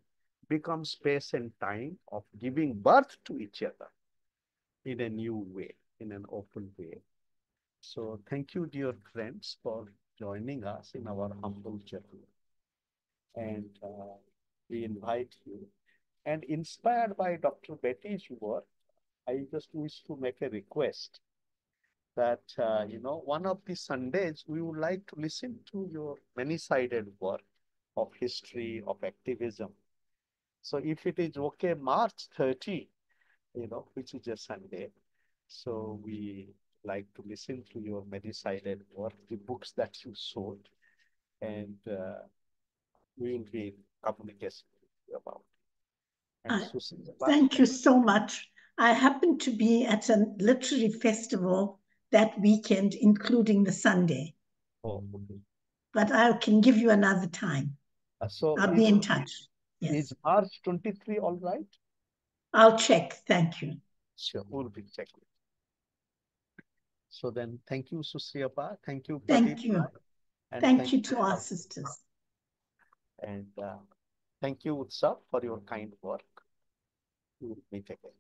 becomes space and time of giving birth to each other in a new way, in an open way. So thank you, dear friends, for joining us in our humble journey. And we invite you. And inspired by Dr. Betty's work, I just wish to make a request that, one of the Sundays, we would like to listen to your many-sided work of history, of activism. So if it is okay, March 30, which is a Sunday, so we like to listen to your many-sided work, the books that you sold, and we will be in communication with you about it. And Susan, thank you so much. I happened to be at a literary festival that weekend, including the Sunday. Oh, okay. But I can give you another time. So I'll be in touch. Yes. Is March 23 all right? I'll check. Thank you. Sure, we'll be checking. So then, thank you, Susriapa. Thank you, Thank Pradeep. you. And Thank you to our sisters. And thank you, Utsav, for your kind work. We'll meet again.